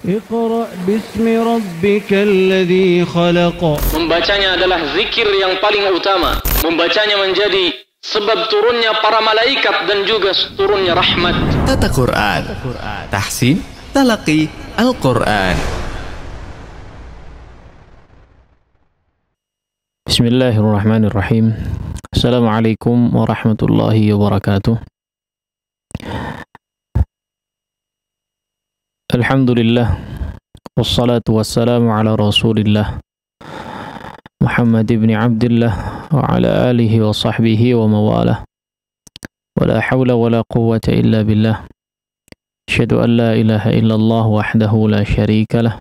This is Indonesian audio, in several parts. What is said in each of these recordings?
Iqra bismi rabbikal ladzi khalaq. Membacanya adalah zikir yang paling utama. Membacanya menjadi sebab turunnya para malaikat dan juga turunnya rahmat. Tata Quran, tahsin, talaqi, Al-Quran. Bismillahirrahmanirrahim. Assalamualaikum warahmatullahi wabarakatuh. Alhamdulillah, wassalatu wassalamu ala rasulillah Muhammad ibn Abdullah wa ala alihi wa sahbihi wa mawalah. Wa la hawla wa la quwwata illa billah. Asyhadu an la ilaha illallah wahdahu la syarika lah.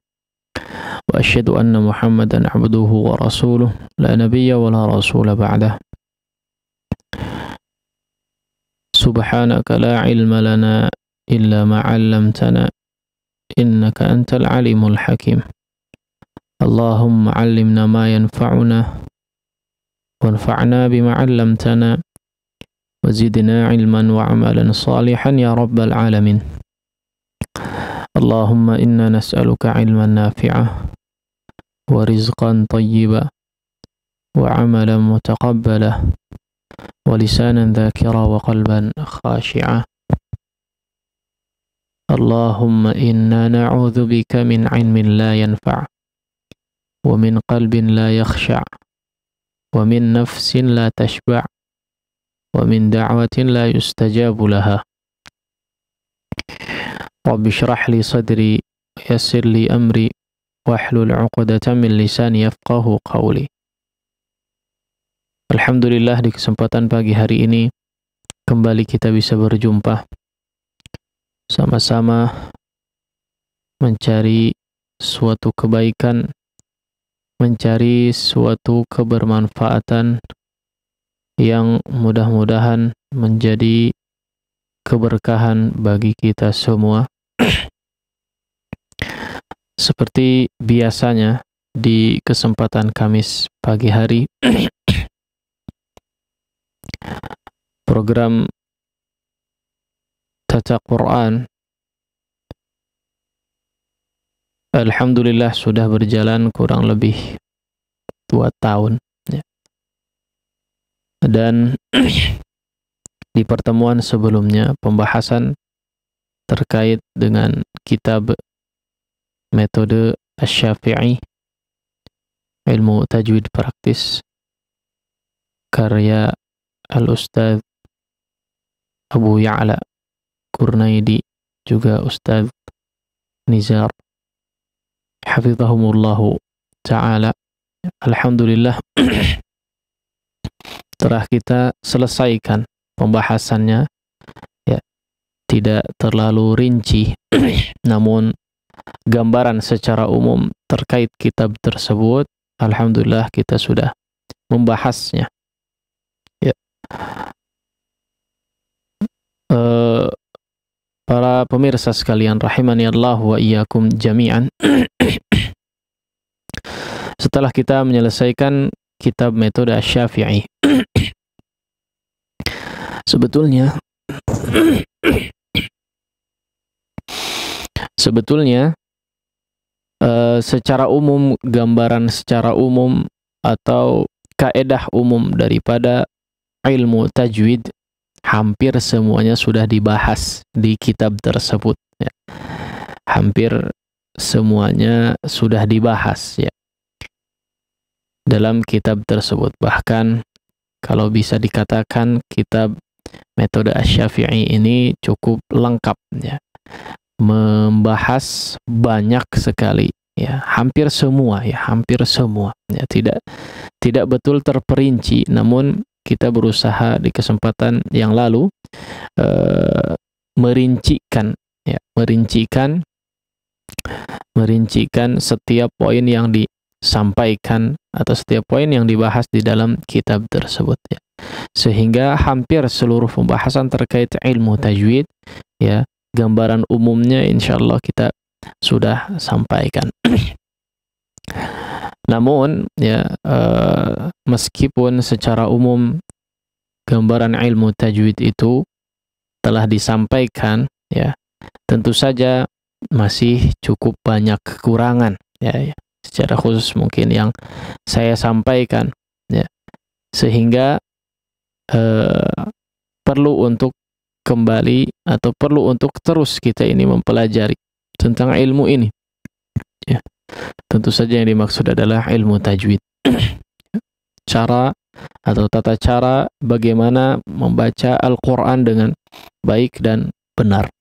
Wa asyhadu anna Muhammadan abduhu wa rasuluh la nabiyya wa la rasula ba'dah. Subhanaka la ilma lana illa ma 'allamtana innaka antal alimul hakim. Allahumma 'allimna ma yanfa'una wanfa'na bima 'allamtana wa zidna 'ilman wa 'amalan salihan ya rabbal alamin. Allahumma inna nas'aluka 'ilman nafi'ah wa rizqan tayyiba wa 'amalan mutaqabbala wa lisanan dhakira wa qalban khashi'a. Allahumma inna na'udzu bika min 'ilmin la yanfa' wa min qalbin la yakhsha' wa min nafsin la tashba' wa min da'watin la yustajabu laha. Rabbi shrah li sadri yassir li amri wahlul 'uqdatam min lisani yafqahu qawli. Alhamdulillah, di kesempatan pagi hari ini kembali kita bisa berjumpa sama-sama mencari suatu kebaikan, mencari suatu kebermanfaatan yang mudah-mudahan menjadi keberkahan bagi kita semua. Seperti biasanya di kesempatan Kamis pagi hari, program Tata Quran alhamdulillah sudah berjalan kurang lebih 2 tahun ya. Dan di pertemuan sebelumnya pembahasan terkait dengan kitab metode Asy-Syafi'i, ilmu tajwid praktis, karya Al-Ustadz Abu Ya'la Kurnaidi, juga Ustadz Nizar hafizahumullahu ta'ala. Alhamdulillah telah kita selesaikan pembahasannya ya, tidak terlalu rinci namun gambaran secara umum terkait kitab tersebut alhamdulillah kita sudah membahasnya ya. Para pemirsa sekalian rahimani Allah wa iyyakum jami'an. Setelah kita menyelesaikan kitab metode Asy-Syafi'i, sebetulnya secara umum, gambaran secara umum atau kaedah umum daripada ilmu tajwid hampir semuanya sudah dibahas di kitab tersebut ya. Hampir semuanya sudah dibahas ya dalam kitab tersebut. Bahkan kalau bisa dikatakan kitab metode Asy-Syafi'i ini cukup lengkap ya, membahas banyak sekali ya, hampir semua ya, tidak betul terperinci, namun kita berusaha di kesempatan yang lalu merincikan setiap poin yang disampaikan atau setiap poin yang dibahas di dalam kitab tersebut ya. Sehingga hampir seluruh pembahasan terkait ilmu tajwid ya, gambaran umumnya insyaallah kita sudah sampaikan. Namun ya, meskipun secara umum gambaran ilmu tajwid itu telah disampaikan ya, tentu saja masih cukup banyak kekurangan, ya. Secara khusus mungkin yang saya sampaikan, ya, sehingga perlu untuk kembali atau perlu untuk terus kita ini mempelajari tentang ilmu ini, ya. Tentu saja yang dimaksud adalah ilmu tajwid. Cara atau tata cara bagaimana membaca Al-Quran dengan baik dan benar,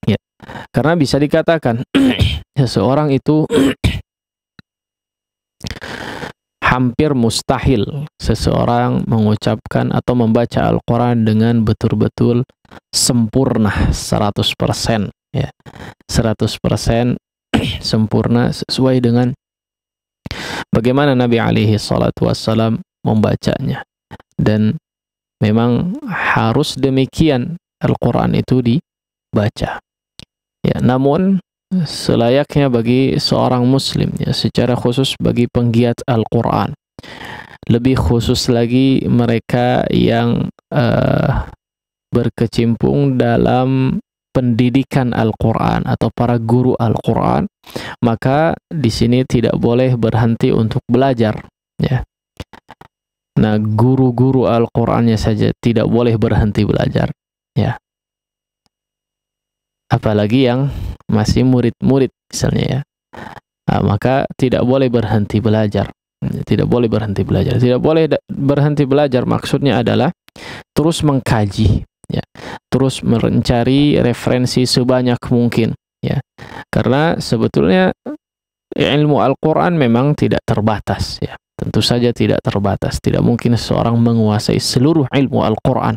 ya. Karena bisa dikatakan seseorang itu hampir mustahil seseorang mengucapkan atau membaca Al-Quran dengan betul-betul sempurna 100%, ya. 100% sempurna sesuai dengan bagaimana Nabi alaihi salatu wassalam membacanya. Dan memang harus demikian Al-Quran itu dibaca, ya. Namun selayaknya bagi seorang muslim, ya, secara khusus bagi penggiat Al-Quran, lebih khusus lagi mereka yang berkecimpung dalam pendidikan Al-Quran atau para guru Al-Quran, maka di sini tidak boleh berhenti untuk belajar, ya. Nah, guru-guru Al-Qurannya saja tidak boleh berhenti belajar, ya. Apalagi yang masih murid-murid misalnya, ya. Nah, maka tidak boleh berhenti belajar. Tidak boleh berhenti belajar. Tidak boleh berhenti belajar maksudnya adalah terus mengkaji, ya. Terus mencari referensi sebanyak mungkin, ya. Karena sebetulnya ilmu Al-Quran memang tidak terbatas, ya. Tentu saja tidak terbatas. Tidak mungkin seorang menguasai seluruh ilmu Al-Quran,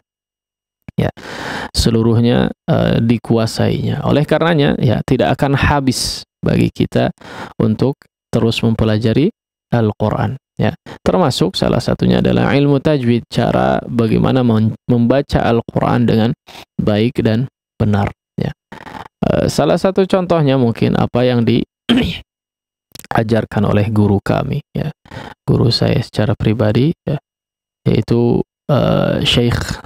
ya. Seluruhnya dikuasainya. Oleh karenanya, ya, tidak akan habis bagi kita untuk terus mempelajari Al-Quran, ya. Termasuk salah satunya adalah ilmu tajwid, cara bagaimana membaca Al-Quran dengan baik dan benar, ya. Salah satu contohnya mungkin apa yang diajarkan oleh guru kami, ya, guru saya secara pribadi, ya, yaitu Syekh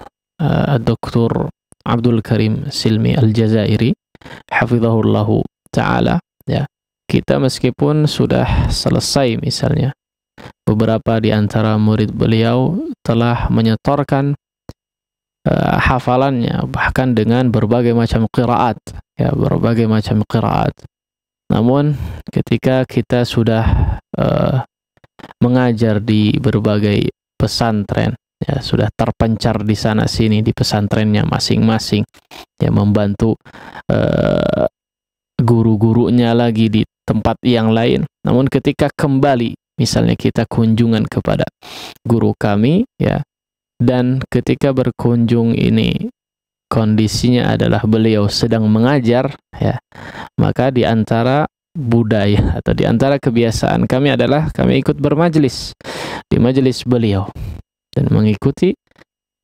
Dr. Abdul Karim Silmi Al-Jazairi hafizahullahu ta'ala, ya. Kita meskipun sudah selesai misalnya, beberapa di antara murid beliau telah menyetorkan hafalannya bahkan dengan berbagai macam qiraat, ya, berbagai macam qiraat. Namun ketika kita sudah mengajar di berbagai pesantren, ya, sudah terpencar di sana sini di pesantrennya masing-masing, ya, membantu guru-gurunya lagi di tempat yang lain. Namun ketika kembali misalnya kita kunjungan kepada guru kami, ya, dan ketika berkunjung ini kondisinya adalah beliau sedang mengajar, ya, maka di antara budaya atau di antara kebiasaan kami adalah kami ikut bermajlis di majelis beliau dan mengikuti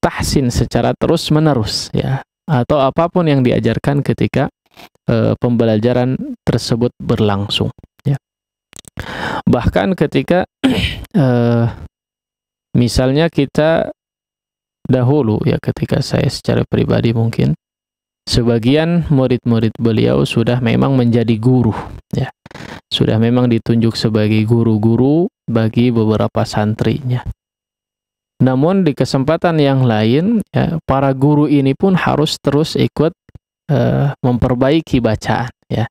tahsin secara terus-menerus, ya, atau apapun yang diajarkan ketika pembelajaran tersebut berlangsung, ya. Bahkan ketika misalnya kita dahulu, ya, ketika saya secara pribadi mungkin sebagian murid-murid beliau sudah memang menjadi guru, ya, sudah memang ditunjuk sebagai guru-guru bagi beberapa santrinya. Namun di kesempatan yang lain, ya, para guru ini pun harus terus ikut memperbaiki bacaan, ya,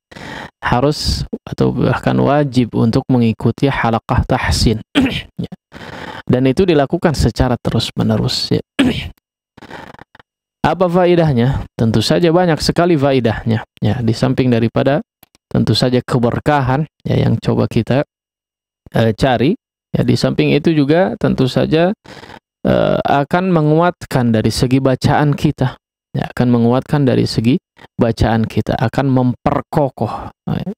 harus atau bahkan wajib untuk mengikuti halaqah tahsin, ya. Dan itu dilakukan secara terus-menerus, ya. Apa faidahnya? Tentu saja banyak sekali faidahnya, ya. Di samping daripada tentu saja keberkahan, ya, yang coba kita cari, ya, di samping itu juga tentu saja akan menguatkan dari segi bacaan kita, ya, akan menguatkan dari segi bacaan kita, akan memperkokoh,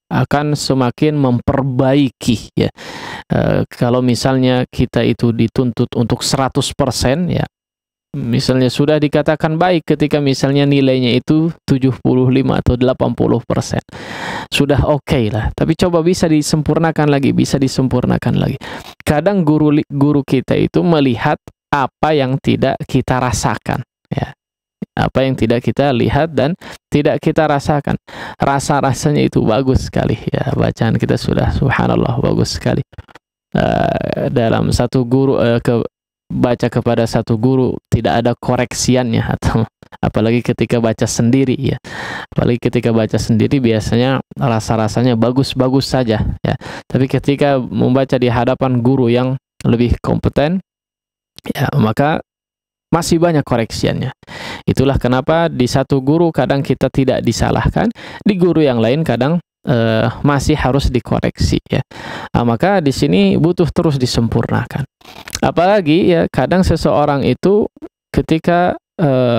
akan semakin memperbaiki, ya. Kalau misalnya kita itu dituntut untuk 100%, ya, misalnya sudah dikatakan baik ketika misalnya nilainya itu 75 atau 80%, sudah oke lah. Tapi coba bisa disempurnakan lagi, bisa disempurnakan lagi. Kadang guru kita itu melihat apa yang tidak kita rasakan, ya. apa yang tidak kita lihat dan tidak kita rasakan. Rasa-rasanya itu bagus sekali ya, bacaan kita sudah subhanallah bagus sekali. Dalam satu guru baca kepada satu guru tidak ada koreksiannya, atau apalagi ketika baca sendiri ya, apalagi ketika baca sendiri biasanya rasa-rasanya bagus-bagus saja ya, tapi ketika membaca di hadapan guru yang lebih kompeten ya, maka masih banyak koreksiannya. Itulah kenapa di satu guru kadang kita tidak disalahkan, di guru yang lain kadang masih harus dikoreksi ya. Maka di sini butuh terus disempurnakan. Apalagi ya kadang seseorang itu ketika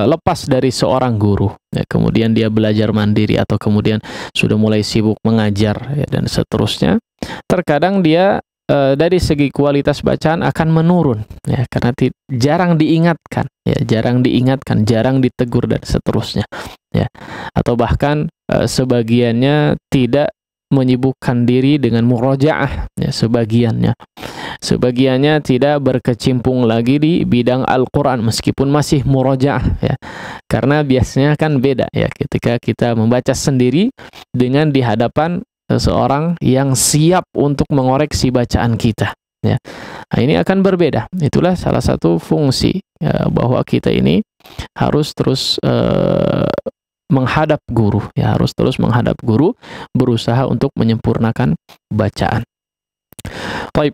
lepas dari seorang guru ya, kemudian dia belajar mandiri atau kemudian sudah mulai sibuk mengajar ya, dan seterusnya, terkadang dia dari segi kualitas bacaan akan menurun ya, karena jarang diingatkan ya, jarang ditegur dan seterusnya ya, atau bahkan sebagiannya tidak menyibukkan diri dengan murojaah ya, sebagiannya tidak berkecimpung lagi di bidang Al-Quran meskipun masih murojaah ya, karena biasanya kan beda ya ketika kita membaca sendiri dengan di hadapan seseorang yang siap untuk mengoreksi bacaan kita ya. Nah, ini akan berbeda. Itulah salah satu fungsi ya, bahwa kita ini harus terus menghadap guru ya, harus terus menghadap guru, berusaha untuk menyempurnakan bacaan. Baik,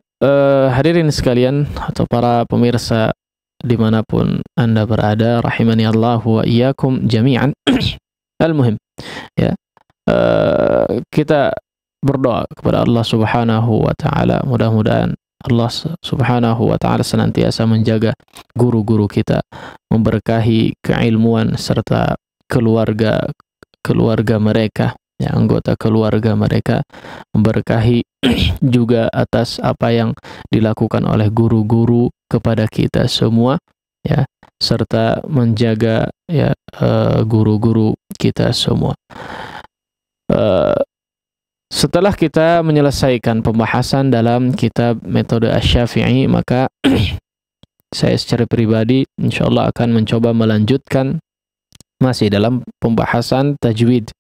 hadirin sekalian atau para pemirsa dimanapun Anda berada, rahimani Allah wa iyyakum jami'an. Al-muhim ya, kita berdoa kepada Allah Subhanahu wa taala, mudah-mudahan Allah Subhanahu wa taala senantiasa menjaga guru-guru kita, memberkahi keilmuan serta keluarga mereka ya, anggota keluarga mereka, memberkahi juga atas apa yang dilakukan oleh guru-guru kepada kita semua ya, serta menjaga ya guru-guru kita semua. Setelah kita menyelesaikan pembahasan dalam kitab metode Asy-Syafi'i, maka saya secara pribadi insyaallah akan mencoba melanjutkan masih dalam pembahasan tajwid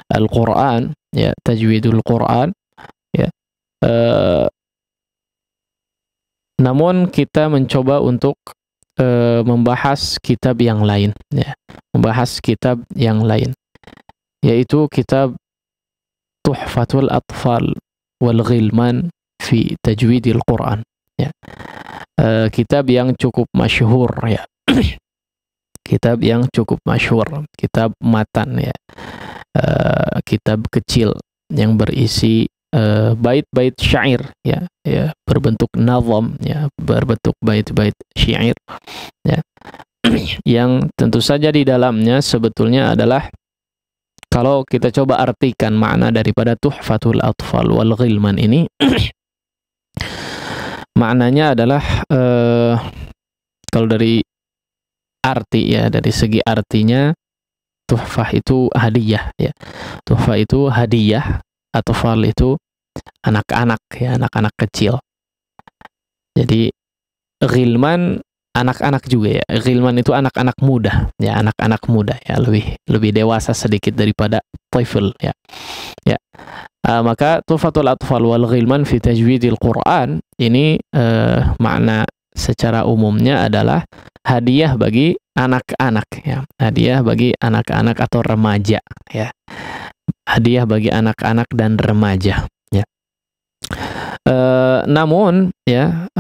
Al-Quran ya, tajwidul Quran ya. Namun kita mencoba untuk membahas kitab yang lain ya, membahas kitab yang lain, yaitu kitab Tuhfatul Atfal wal Ghilman fi Tajwidil Quran ya. Kitab yang cukup masyhur ya. Kitab yang cukup masyhur, kitab matan ya. Kitab kecil yang berisi bait-bait syair ya, ya, berbentuk nazam ya, berbentuk bait-bait syair ya. Yang tentu saja di dalamnya sebetulnya adalah, kalau kita coba artikan makna daripada Tuhfatul Atfal wal Ghilman ini, maknanya adalah kalau dari arti ya, dari segi artinya, tuhfah itu hadiah ya. Tuhfah itu hadiah, atfal itu anak-anak ya, anak-anak kecil. Jadi Ghilman anak-anak juga ya. Ghilman itu anak-anak muda ya, anak-anak muda ya, lebih dewasa sedikit daripada tifl ya. Ya. Maka Tuhfatul Atfal wal Ghilman fi Tajwidil Quran ini makna secara umumnya adalah hadiah bagi anak-anak ya, hadiah bagi anak-anak atau remaja ya, hadiah bagi anak-anak dan remaja ya. Namun ya,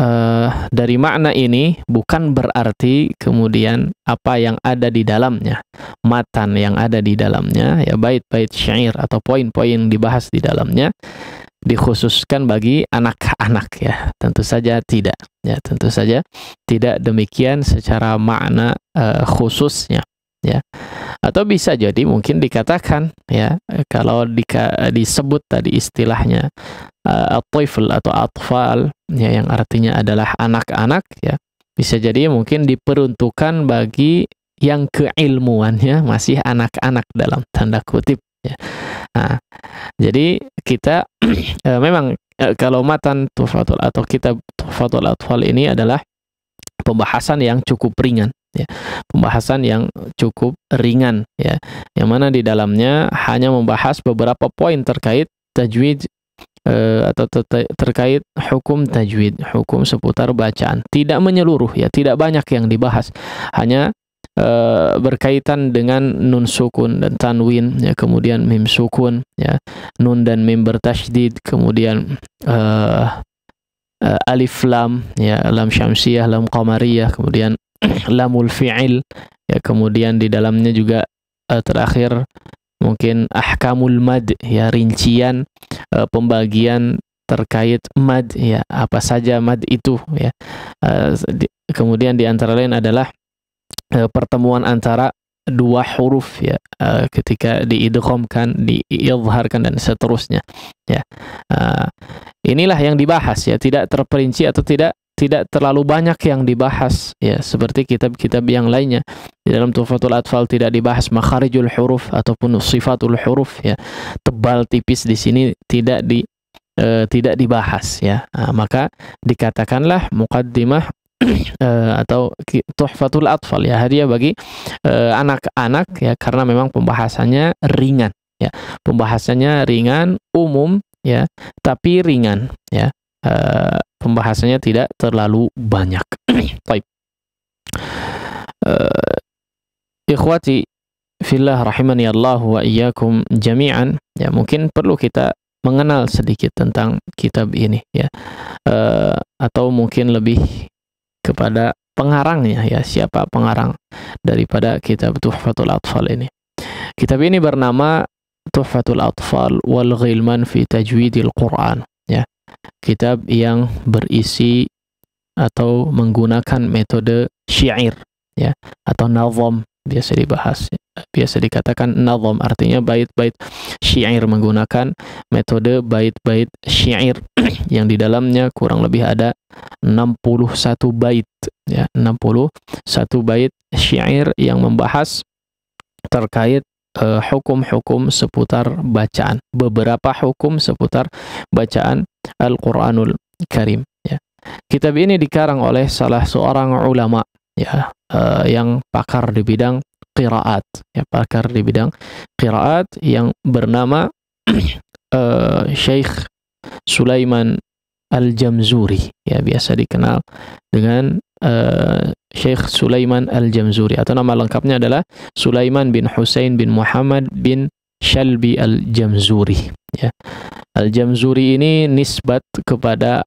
dari makna ini bukan berarti kemudian apa yang ada di dalamnya, matan yang ada di dalamnya ya, bait-bait syair atau poin-poin yang dibahas di dalamnya dikhususkan bagi anak-anak ya. Tentu saja tidak ya, tentu saja tidak demikian secara makna khususnya ya. Atau bisa jadi mungkin dikatakan ya, kalau disebut tadi istilahnya at-tifl atau atfal ya, yang artinya adalah anak-anak ya, bisa jadi mungkin diperuntukkan bagi yang keilmuannya masih anak-anak dalam tanda kutip ya. Nah, jadi kita memang kalau matan Tuhfatul atau kitab Tuhfatul Atfal ini adalah pembahasan yang cukup ringan ya. Pembahasan yang cukup ringan ya, yang mana di dalamnya hanya membahas beberapa poin terkait tajwid atau terkait hukum tajwid, hukum seputar bacaan. Tidak menyeluruh ya, tidak banyak yang dibahas. Hanya berkaitan dengan nun sukun dan tanwin ya, kemudian mim sukun ya, nun dan mim bertasydid, kemudian alif lam ya, lam syamsiyah, lam qamariyah, kemudian lamul fi'il ya, kemudian di dalamnya juga terakhir mungkin ahkamul mad ya, rincian pembagian terkait mad ya, apa saja mad itu ya. Kemudian di antara lain adalah pertemuan antara dua huruf ya, ketika diidghamkan, diizharkan dan seterusnya ya. Inilah yang dibahas ya, tidak terperinci atau tidak terlalu banyak yang dibahas ya, seperti kitab-kitab yang lainnya. Di dalam Tuhfatul Atfal tidak dibahas makharijul huruf ataupun sifatul huruf ya, tebal tipis di sini tidak dibahas ya. Maka dikatakanlah muqaddimah atau Tuhfatul Atfal ya, hadiah bagi anak-anak ya, karena memang pembahasannya ringan ya, pembahasannya ringan, umum ya, tapi ringan ya, pembahasannya tidak terlalu banyak. Baik, ikhwati fillah rahimani Allah wa iyyakum jami'an ya, mungkin perlu kita mengenal sedikit tentang kitab ini ya, atau mungkin lebih kepada pengarangnya ya, siapa pengarang daripada kitab Tuhfatul Atfal ini. Kitab ini bernama Tuhfatul Atfal wal Ghilman fi Tajwidil Quran ya, kitab yang berisi atau menggunakan metode syair ya, atau nazam biasa dibahas, biasa dikatakan nazam artinya bait-bait syair, menggunakan metode bait-bait syair yang di dalamnya kurang lebih ada 61 bait ya, 61 bait syair yang membahas terkait hukum-hukum seputar bacaan, beberapa hukum seputar bacaan Al-Qur'anul Karim ya. Kitab ini dikarang oleh salah seorang ulama ya, yang pakar di bidang qiraat ya, pakar di bidang qiraat yang bernama Syekh Sulaiman Al-Jamzuri ya, biasa dikenal dengan Syekh Sulaiman Al-Jamzuri, atau nama lengkapnya adalah Sulaiman bin Husain bin Muhammad bin Shalbi Al-Jamzuri ya. Al-Jamzuri ini nisbat kepada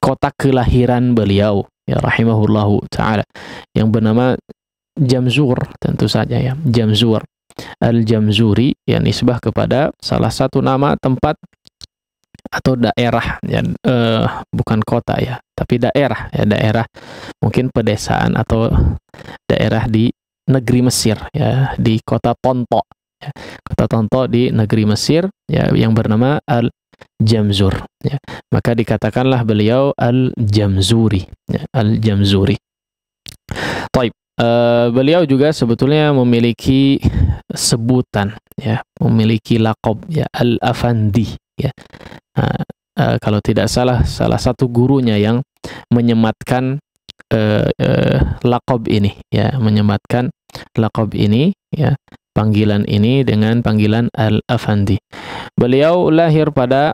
kota kelahiran beliau ya, rahimahullahu ta'ala, yang bernama Jamzur, tentu saja ya, Jamzur. Al-Jamzuri ya, nisbah kepada salah satu nama tempat atau daerah ya, bukan kota ya, tapi daerah ya, daerah mungkin pedesaan atau daerah di negeri Mesir ya, di kota Tonto ya, kota Tonto di negeri Mesir ya, yang bernama Al-Jamzur ya. Maka dikatakanlah beliau Al-Jamzuri ya, Al-Jamzuri. Taib, beliau juga sebetulnya memiliki sebutan ya, memiliki laqab ya, Al-Afandi ya. Kalau tidak salah, salah satu gurunya yang menyematkan laqab ini ya, menyematkan laqab ini ya, panggilan ini dengan panggilan Al-Afandi. Beliau lahir pada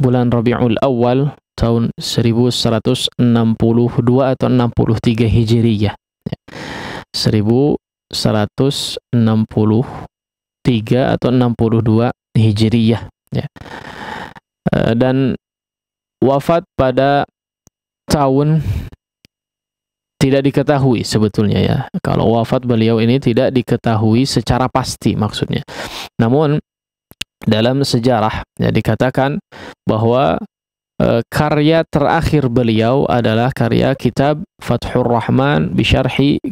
bulan Rabiul Awal tahun 1162 atau 63 Hijriyah ya. 1163 atau 62 Hijriyah ya. Dan wafat pada tahun tidak diketahui sebetulnya ya. Kalau wafat beliau ini tidak diketahui secara pasti maksudnya. Namun dalam sejarah ya, dikatakan bahwa karya terakhir beliau adalah karya kitab Fathur Rahman bisyarhi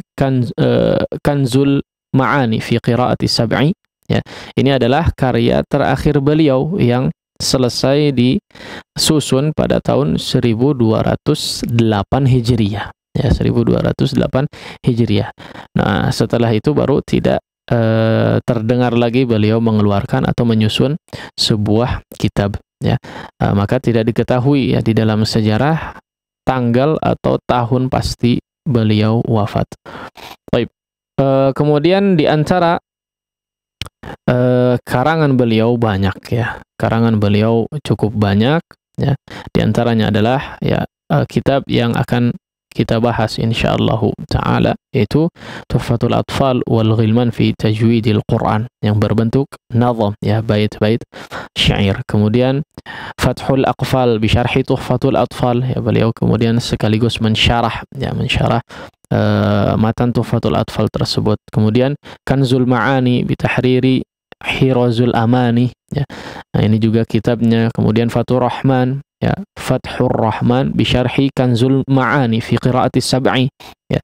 Kanzul Ma'ani fi Qiraati Sab'i ya. Ini adalah karya terakhir beliau yang selesai disusun pada tahun 1208 Hijriyah ya, 1208 Hijriyah. Nah, setelah itu baru tidak terdengar lagi beliau mengeluarkan atau menyusun sebuah kitab ya. Maka tidak diketahui ya di dalam sejarah tanggal atau tahun pasti beliau wafat. Baik. Kemudian di antara karangan beliau banyak ya. Karangan beliau cukup banyak ya. Di antaranya adalah ya kitab yang akan kita bahas insyaallah taala, yaitu Tuhfatul Atfal wal Ghilman fi Tajwidil Quran, yang berbentuk nazam ya, bait-bait syair. Kemudian Fathul Aqfal bi syarhi Tuhfatul Atfal ya, beliau kemudian sekaligus mensyarah matan Tuhfatul Atfal tersebut. Kemudian Kanzul Ma'ani bi tahriri Hirazul Amani ya. Nah, ini juga kitabnya. Kemudian Fathur Rahman ya, Fathur Rahman bi syarhi Kanzul Ma'ani fi qiraati sab'i ya.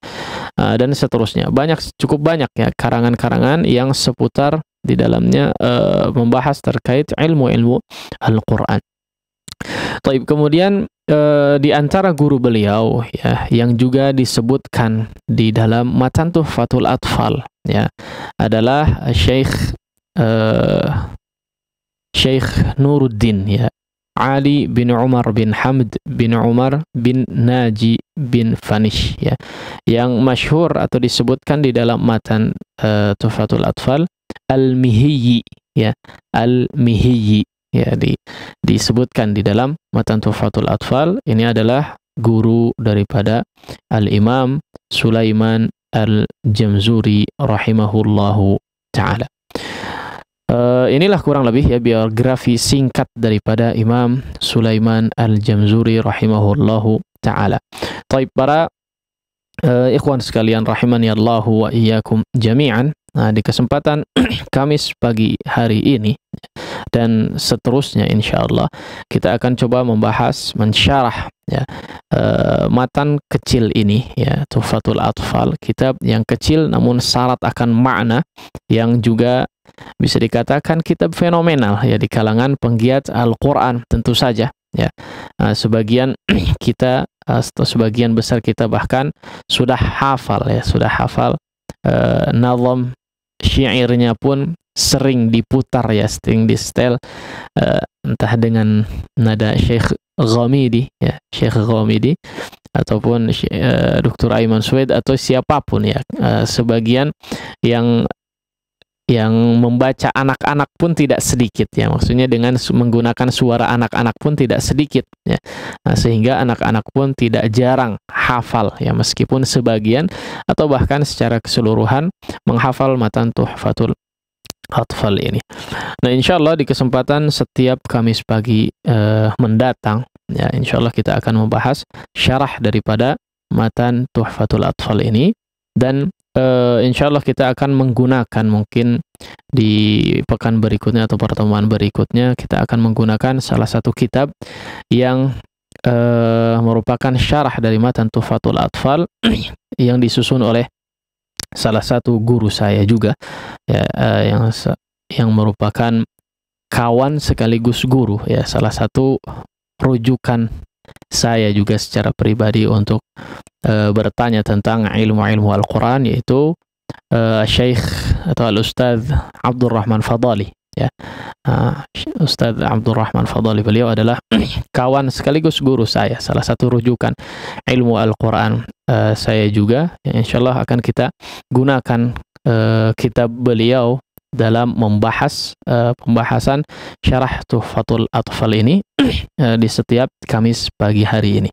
Dan seterusnya. Cukup banyak ya karangan-karangan yang seputar di dalamnya membahas terkait ilmu-ilmu Al-Qur'an. Taib, kemudian di antara guru beliau ya yang juga disebutkan di dalam matan Tuhfatul Atfal ya adalah Syekh Nuruddin ya, Ali bin Umar bin Hamd bin Umar bin Naji bin Fanish ya, yang masyhur atau disebutkan di dalam matan Tuhfatul Atfal Al-Mihiyyi ya, Al-Mihiyyi ya, disebutkan di dalam matan Tuhfatul Atfal. Ini adalah guru daripada Al-Imam Sulaiman Al-Jamzuri rahimahullahu ta'ala. Inilah kurang lebih ya biografi singkat daripada Imam Sulaiman Al-Jamzuri rahimahullahu ta'ala. Taib, para ikhwan sekalian rahimani Allahu wa iyyakum jami'an. Nah, di kesempatan Kamis pagi hari ini dan seterusnya insyaallah kita akan coba mensyarah ya matan kecil ini ya, Tuhfatul Atfal, kitab yang kecil namun syarat akan makna, yang juga bisa dikatakan kitab fenomenal ya di kalangan penggiat Al-Qur'an tentu saja ya. Sebagian kita atau sebagian besar kita bahkan sudah hafal nazam syairnya pun sering diputar ya, sering di setel entah dengan nada Syekh Ghamidi ya, Syekh Ghamidi ataupun Dr. Aiman Sued atau siapapun ya. Sebagian yang membaca anak-anak pun tidak sedikit ya, maksudnya dengan menggunakan suara anak-anak pun tidak sedikit ya. Sehingga anak-anak pun tidak jarang hafal ya, meskipun sebagian atau bahkan secara keseluruhan menghafal matan Tuhfatul Atfal ini. Nah, insyaallah di kesempatan setiap Kamis pagi mendatang ya, insyaallah kita akan membahas syarah daripada matan Tuhfatul Atfal ini, dan insyaallah kita akan menggunakan, mungkin di pekan berikutnya atau pertemuan berikutnya kita akan menggunakan salah satu kitab yang merupakan syarah dari matan Tuhfatul Atfal yang disusun oleh salah satu guru saya juga ya, yang merupakan kawan sekaligus guru ya, salah satu rujukan saya juga secara pribadi untuk bertanya tentang ilmu-ilmu Al-Quran, yaitu Syekh atau Al-Ustadz Abdurrahman Fadali ya. Ustadz Abdurrahman Fadali, beliau adalah kawan sekaligus guru saya, salah satu rujukan ilmu Al-Quran saya juga ya. Insyaallah akan kita gunakan kitab beliau dalam membahas pembahasan syarah Tuhfatul Atfal ini di setiap Kamis pagi hari ini.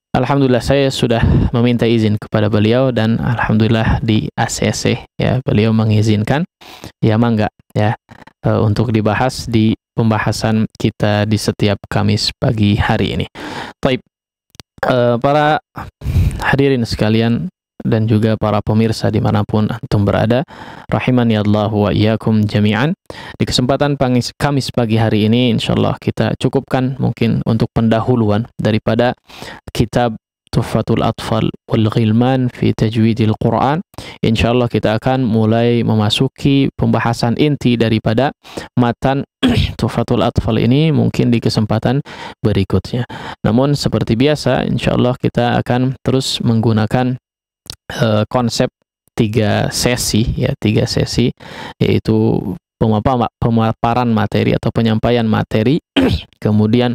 Alhamdulillah saya sudah meminta izin kepada beliau dan alhamdulillah di ACC ya, beliau mengizinkan ya, mangga ya untuk dibahas di pembahasan kita di setiap Kamis pagi hari ini. Taib, para hadirin sekalian dan juga para pemirsa dimanapun antum berada, rahimani Allah wa iyyakum jami'an. Di kesempatan Kamis pagi hari ini insyaallah kita cukupkan mungkin untuk pendahuluan daripada kitab Tuhfatul Atfal wal Ghilman fi Tajwidil Quran. Insyaallah kita akan mulai memasuki pembahasan inti daripada matan Tuhfatul Atfal ini mungkin di kesempatan berikutnya. Namun seperti biasa insyaallah kita akan terus menggunakan konsep 3 sesi ya, 3 sesi, yaitu pemaparan materi atau penyampaian materi, kemudian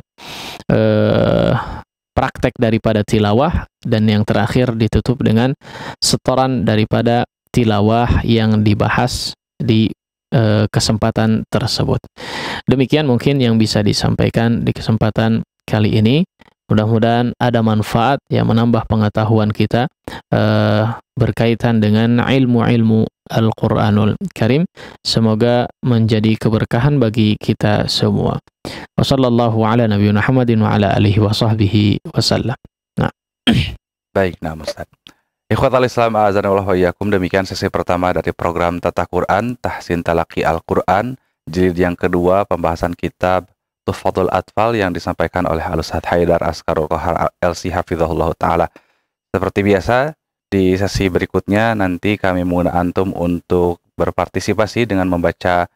praktek daripada tilawah, dan yang terakhir ditutup dengan setoran daripada tilawah yang dibahas di kesempatan tersebut. Demikian mungkin yang bisa disampaikan di kesempatan kali ini. Mudah-mudahan ada manfaat yang menambah pengetahuan kita berkaitan dengan ilmu-ilmu Al-Quranul Karim. Semoga menjadi keberkahan bagi kita semua. Wassallallahu ala nabiyina Muhammadin wa ala alihi wa sahbihi wasallam. Nah. Baik, nah Ustaz. Ikhwatal Islam a'azanallahu wa iyyakum, demikian sesi pertama dari program Tata Quran Tahsin Talaqi Al-Quran jilid yang kedua, pembahasan kitab Tuhfatul Atfal yang disampaikan oleh Al-Ustadz Haidar Askarul Kohar LC Hafizahullah Ta'ala. Seperti biasa, di sesi berikutnya nanti kami mengundang antum untuk berpartisipasi dengan membaca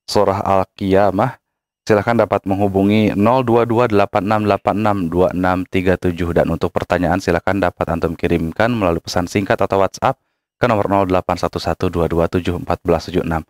surah Al-Qiyamah. Silakan dapat menghubungi 02286862637, dan untuk pertanyaan silakan dapat antum kirimkan melalui pesan singkat atau WhatsApp ke nomor 081122741476.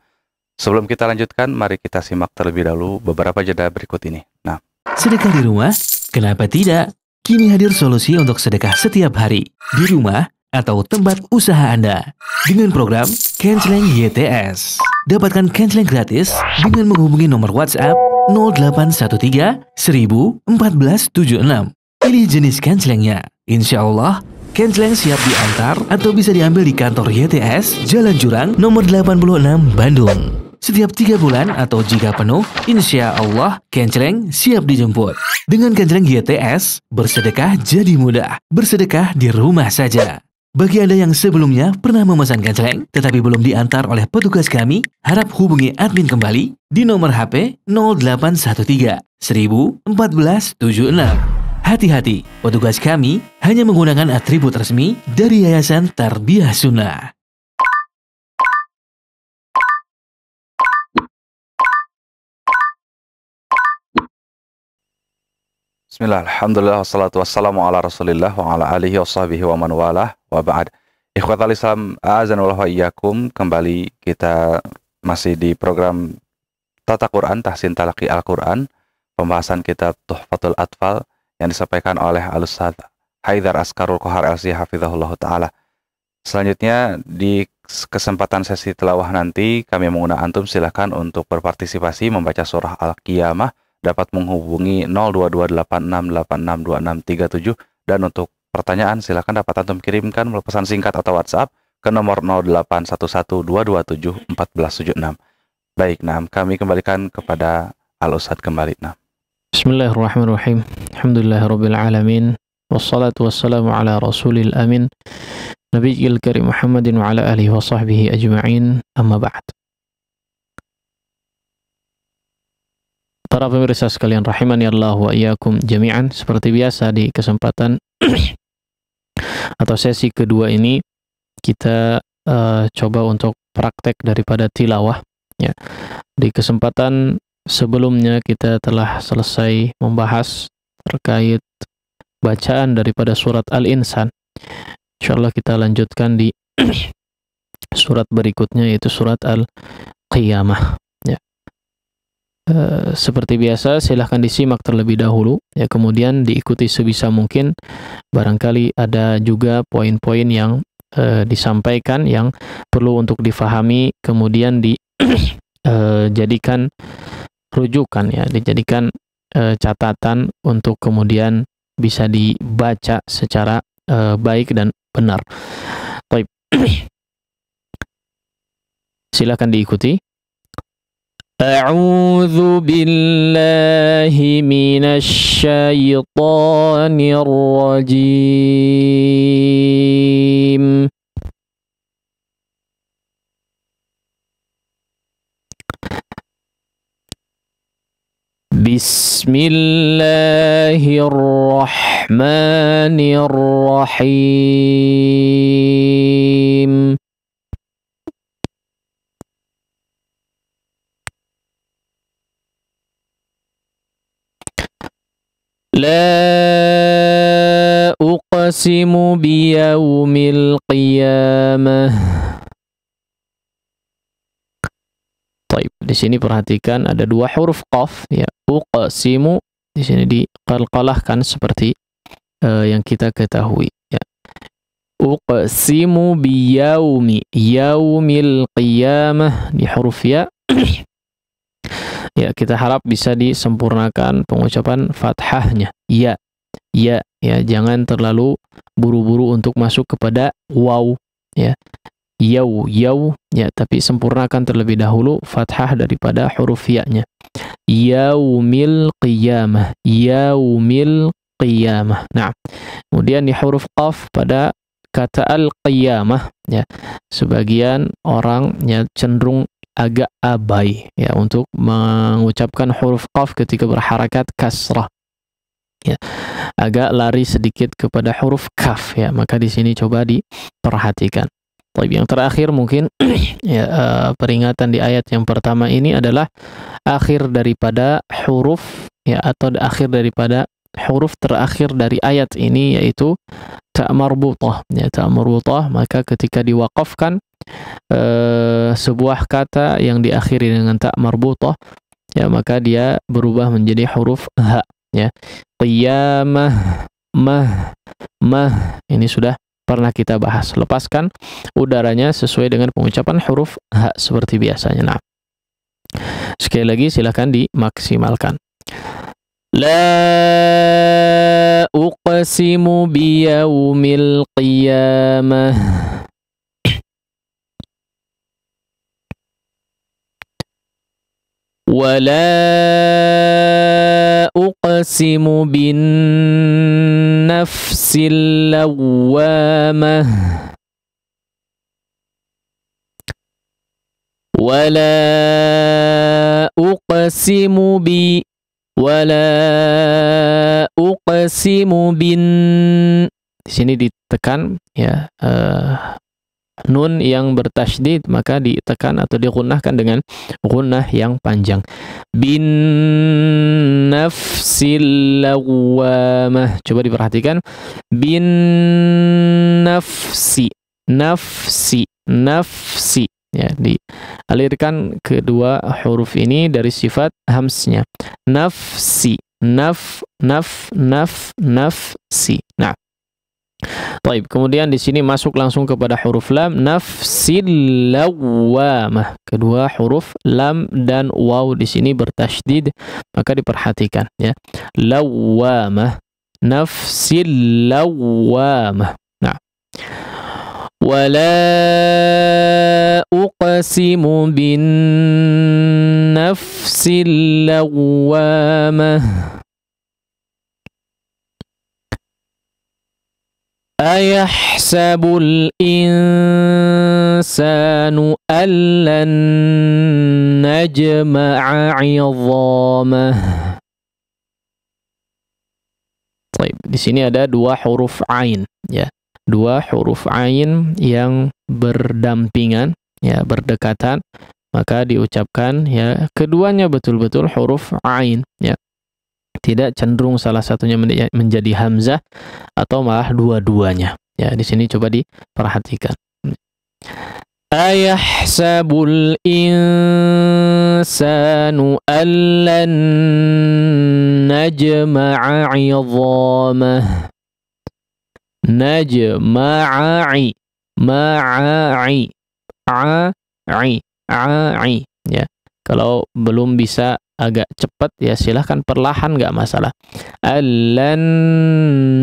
Sebelum kita lanjutkan, mari kita simak terlebih dahulu beberapa jeda berikut ini. Nah, sedekah di rumah? Kenapa tidak? Kini hadir solusi untuk sedekah setiap hari di rumah atau tempat usaha Anda dengan program Kenceleng YTS. Dapatkan Kenceleng gratis dengan menghubungi nomor WhatsApp 0813 1000 1476. Pilih jenis kencelengnya. Insya Allah, kenceleng siap diantar atau bisa diambil di kantor YTS Jalan Jurang nomor 86 Bandung. Setiap 3 bulan atau jika penuh, insya Allah kenceleng siap dijemput. Dengan kenceleng YTS, bersedekah jadi mudah. Bersedekah di rumah saja. Bagi Anda yang sebelumnya pernah memesan kenceleng tetapi belum diantar oleh petugas kami, harap hubungi admin kembali di nomor HP 0813 1000 1476. Hati-hati, petugas kami hanya menggunakan atribut resmi dari Yayasan Tarbiyah Sunnah. Bismillah, alhamdulillah, wassalatu wassalamu ala rasulillah wa ala alihi wa sahbihi wa man walah wa ba'd. Ikhwatal Islam a'azanallahu wa iyyakum, kembali kita masih di program Tata Quran Tahsin Talaqi Al-Quran, pembahasan kitab Tuhfatul Atfal yang disampaikan oleh Al-Ustadz Haidar Askarul Kohar LC Hafizahullah Ta'ala. Selanjutnya di kesempatan sesi tilawah nanti kami mengundang antum silakan untuk berpartisipasi membaca surah Al-Qiyamah. Dapat menghubungi 02286862637, dan untuk pertanyaan silakan dapat antum kirimkan melalui pesan singkat atau WhatsApp ke nomor 081122741476. Baik, nah kami kembalikan kepada Al-Ustadz kembali. Nah. Bismillahirrahmanirrahim. Alhamdulillahirabbil alamin. Wassalatu wassalamu ala rasulil amin. Nabiyil karim Muhammadin wa ala alihi wa sahbihi ajma'in. Amma ba'd. Para pemirsa sekalian rahimani Allah wa iyyakum jami'an, seperti biasa di kesempatan atau sesi kedua ini kita coba untuk praktek daripada tilawah ya. Di kesempatan sebelumnya kita telah selesai membahas terkait bacaan daripada surat Al-Insan. Insyaallah kita lanjutkan di surat berikutnya, yaitu surat Al-Qiyamah. Seperti biasa silahkan disimak terlebih dahulu ya, kemudian diikuti sebisa mungkin. Barangkali ada juga poin-poin yang disampaikan yang perlu untuk difahami, kemudian dijadikan rujukan ya, dijadikan catatan untuk kemudian bisa dibaca secara baik dan benar. Baik. Silakan diikuti. A'udzu billahi minasy syaithanir rajim. Bismillahirrahmanirrahim. La uqsimu biyaumil qiyamah. Baik, di sini perhatikan ada dua huruf qaf ya, uqsimu di sini diqalqalahkan seperti yang kita ketahui. Ya. Uqsimu biyaumi, yaumil qiyamah di huruf ya. Ya, kita harap bisa disempurnakan pengucapan fathahnya. Ya, ya, jangan terlalu buru-buru untuk masuk kepada waw, ya. Yau, ya, tapi sempurnakan terlebih dahulu fathah daripada huruf ya-nya. Yaumil qiyamah, yaumil qiyamah. Nah, kemudian di huruf qaf pada kata al-qiyamah, ya, sebagian orang ya cenderung agak abai ya untuk mengucapkan huruf qaf ketika berharakat kasrah. Ya, agak lari sedikit kepada huruf kaf ya, maka di sini coba diperhatikan. Tapi yang terakhir mungkin ya, peringatan di ayat yang pertama ini adalah akhir daripada huruf ya, atau akhir daripada huruf terakhir dari ayat ini yaitu ta marbutah ya, ta marbutah, maka ketika diwaqafkan sebuah kata yang diakhiri dengan ta marbutah ya, maka dia berubah menjadi huruf ha ya. Qiyamah, mah ini sudah pernah kita bahas. Lepaskan udaranya sesuai dengan pengucapan huruf ha seperti biasanya. Nah, sekali lagi silakan dimaksimalkan. La uqsimu biyaumil qiyamah. Wa la uqsimu bin nafsil lawwamah. Wa la uqsimu bi wala uqsimu bin, di sini ditekan ya, nun yang bertasydid maka ditekan atau digunnahkan dengan gunnah yang panjang. Bin nafsil lawwamah, coba diperhatikan, bin nafsi, nafsi ya, dialirkan kedua huruf ini dari sifat hamsnya. Nafsi, nafsi. Nah, baik, kemudian di sini masuk langsung kepada huruf lam, nafsil lawwamah. Kedua huruf lam dan waw di sini bertasydid, maka diperhatikan ya. Lawwamah, nafsil lawwamah. Nah, wala uqsimu bin nafsil lawwamah. Ayahsabul insanu allan najma'a 'idhamah. Baik, di sini ada dua huruf ain ya. Dua huruf ain yang berdampingan ya, berdekatan, maka diucapkan ya keduanya betul-betul huruf ain ya. Tidak cenderung salah satunya menjadi hamzah atau malah dua-duanya. Ya, di sini coba diperhatikan. Ayahsabul insanu allan najma'a 'idhamah. Najma'i, ma'i, ya. Kalau belum bisa agak cepat ya silahkan perlahan, nggak masalah. Allan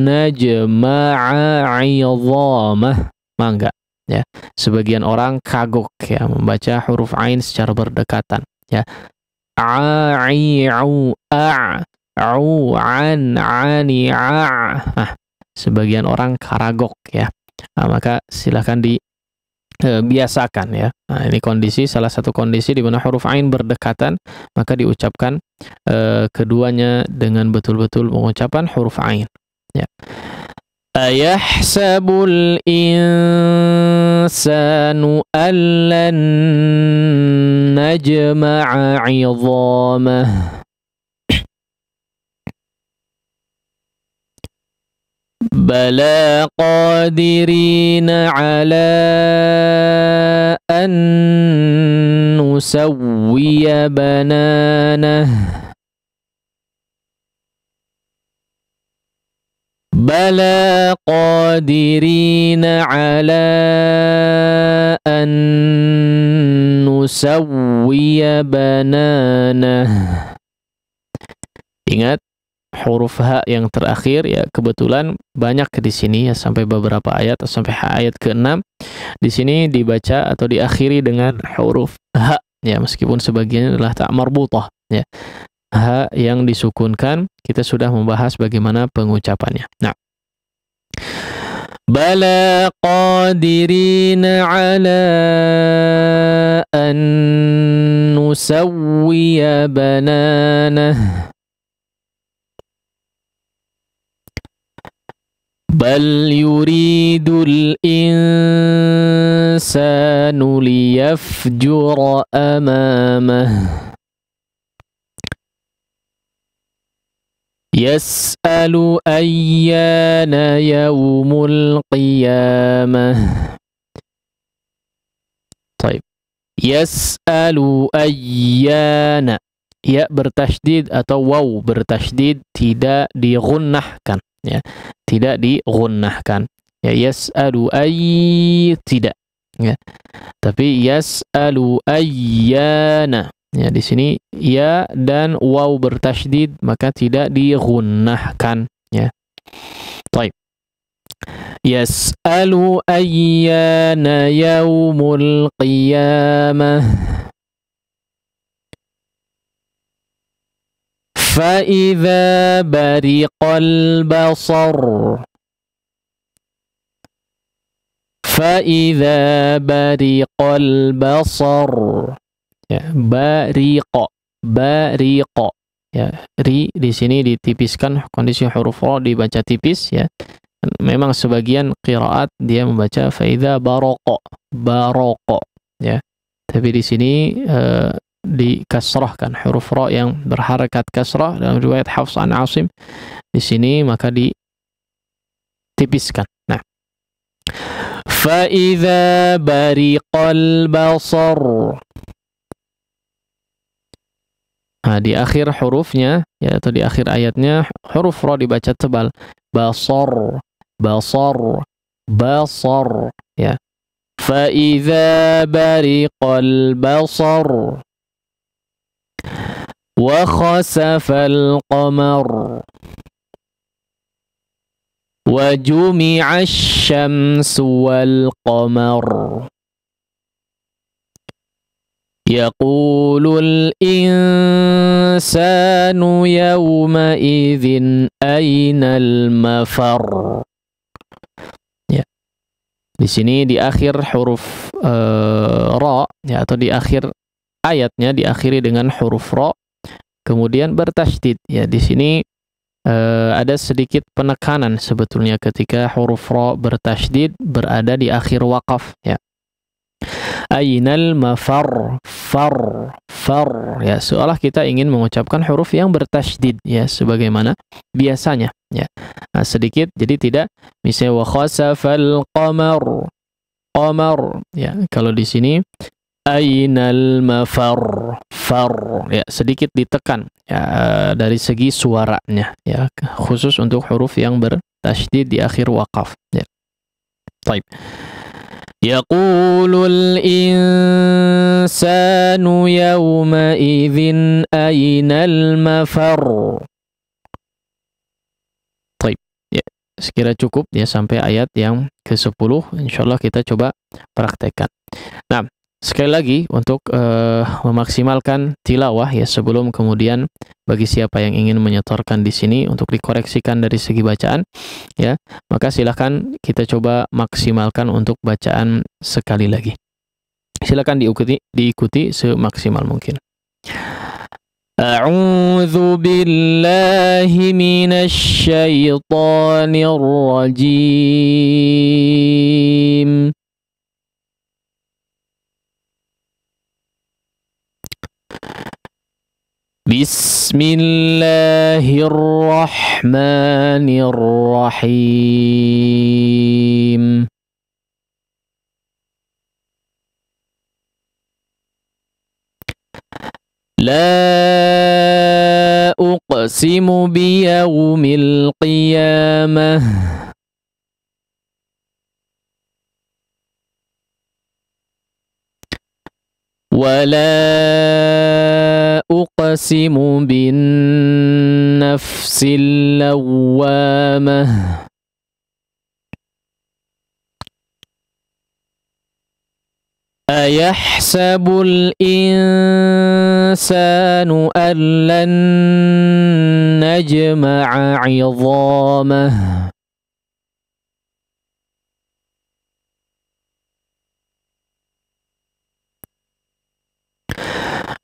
najma'a 'idhamah, mangga ya. Sebagian orang kagok ya membaca huruf ain secara berdekatan ya. A'i'u a'u an ani a'. Nah, sebagian orang karagok ya. Nah, maka silahkan biasakan ya. Nah, ini kondisi, salah satu kondisi di mana huruf ain berdekatan, maka diucapkan keduanya dengan betul-betul pengucapan huruf ain ya. Ayahsabul insanu allan najma'a 'idhamah. Bala qadirina ala an nusawwiya bananah. Bala qadirina ala an nusawwiya bananah. Ingat huruf H yang terakhir ya, kebetulan banyak di sini ya, sampai beberapa ayat sampai ayat ke-6 di sini dibaca atau diakhiri dengan huruf H ya, meskipun sebagiannya adalah ta' marbutah ya. H yang disukunkan, kita sudah membahas bagaimana pengucapannya. Nah, bala qadirina ala an nusawwiya bananah. Bal yuridul insanu liyafjura amamah. Yas'alu ayyana yaumul qiyamah. Baik. Yas'alu ayyana. Ya bertasydid atau waw bertasydid tidak digunnahkan ya. Tidak digunnahkan. Ya yas'alu tidak ya. Tapi yas'alu ayyana. Ya, di sini ya dan waw bertasydid maka tidak digunnahkan ya. Baik. Yas'alu ayyana yaumul qiyamah. Fa idza bariqal basar. Fa idza bariqal basar. Ya, bariqo ya, ri di sini ditipiskan, kondisi huruf ra dibaca tipis ya. Memang sebagian qiraat dia membaca faidza baraqo ya, tapi di sini dikasrahkan huruf ra yang berharakat kasrah dalam riwayat Hafs an Asim di sini maka ditipiskan. Nah, fa idza bariqal basar. Nah, di akhir hurufnya ya, atau di akhir ayatnya huruf ra dibaca tebal. Basar ya. Fa idza bariqal basar wa khasafal qamar wa jumi'ash syamsu wal qamar. Yaqulul insanu yawma idzin ainal mafar. Ya. Di sini di akhir huruf ra ya, atau di akhir ayatnya diakhiri dengan huruf ra kemudian bertasydid ya. Di sini ada sedikit penekanan sebetulnya ketika huruf ra bertasydid berada di akhir waqaf ya. Ainal mafar, far ya, seolah kita ingin mengucapkan huruf yang bertasydid ya, sebagaimana biasanya ya. Nah, sedikit jadi tidak, misalnya wa khasafal qamar ya, kalau di sini ainal mafar, far ya, sedikit ditekan ya dari segi suaranya ya, khusus untuk huruf yang bertasydid di akhir waqaf ya. Baik. Yaqulul insanu yawma idzin ainal mafar. Baik, ya, sekira cukup ya sampai ayat yang ke-10. Insyaallah kita coba praktekkan. Nah, sekali lagi untuk memaksimalkan tilawah ya, sebelum kemudian bagi siapa yang ingin menyetorkan di sini untuk dikoreksikan dari segi bacaan ya, maka silakan kita coba maksimalkan untuk bacaan sekali lagi. Silakan diikuti semaksimal mungkin. A'udzu billahi minasy syaithanir rajim. Bismillahirrahmanirrahim. La أقسم بيوم القيامة ولا أقسم بالنفس اللوامة أيحسب الإنسان أن لن نجمع عظامه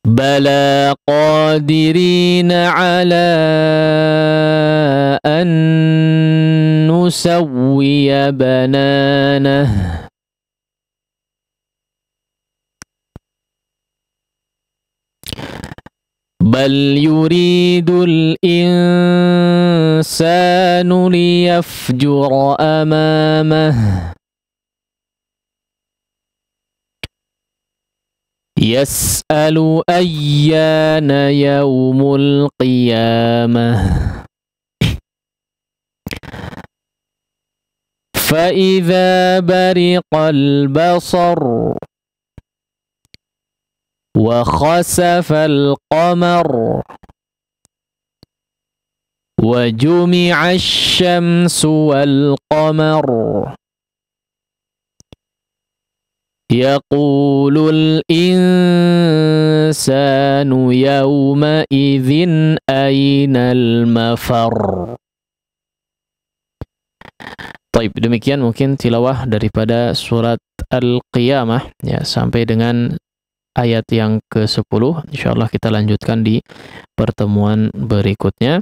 بلى قادرين على أن نسوي بنانه بل يريد الإنسان ليفجر أمامه يسأل أيان يوم القيامة فإذا برق البصر وخسف القمر وجمع الشمس والقمر يقول الإنسان يومئذ أين المفر. Taib, demikian mungkin tilawah daripada surat Al-Qiyamah ya, sampai dengan ayat yang ke-10. Insyaallah kita lanjutkan di pertemuan berikutnya.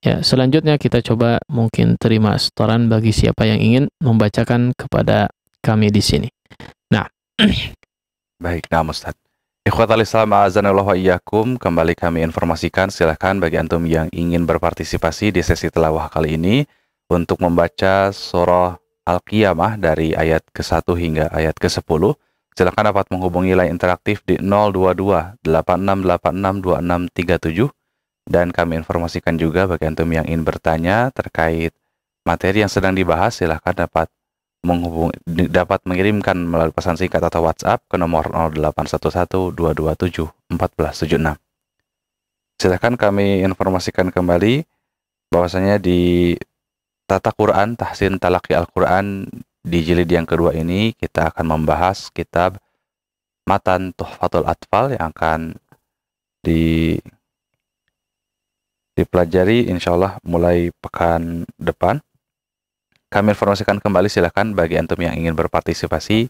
Ya, selanjutnya kita coba mungkin terima setoran bagi siapa yang ingin membacakan kepada kami di sini. Nah, Baik, nah Ustaz. Ikhwatal Islam a'azanallahu wa iyyakum, kembali kami informasikan silahkan bagi antum yang ingin berpartisipasi di sesi tilawah kali ini untuk membaca surah Al-Qiyamah dari ayat ke-1 hingga ayat ke-10. Silakan dapat menghubungi line interaktif di 022 8686 2637 dan kami informasikan juga bagi antum yang ingin bertanya terkait materi yang sedang dibahas, silakan dapat mengirimkan melalui pesan singkat atau WhatsApp ke nomor 0811-227-1476. Silakan kami informasikan kembali bahwasanya di Tata Quran Tahsin Talaqi Al-Quran di jilid yang kedua ini kita akan membahas kitab Matan Tuhfatul Atfal yang akan dipelajari insyaallah mulai pekan depan. Kami informasikan kembali, silakan bagi antum yang ingin berpartisipasi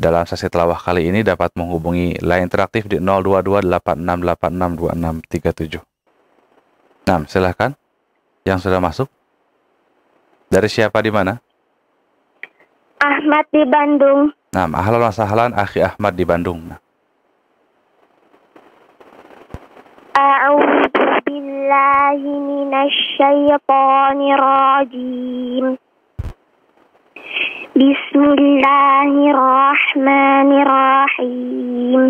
dalam sesi tilawah kali ini dapat menghubungi line interaktif di 02286862637. Nah, silakan yang sudah masuk. Dari siapa di mana? Ahmad di Bandung. Nah, ahlan wa sahlan akhi Ahmad di Bandung. Nah. A'udzu billahi minasy syaithanir rajim. Bismillahirrahmanirrahim.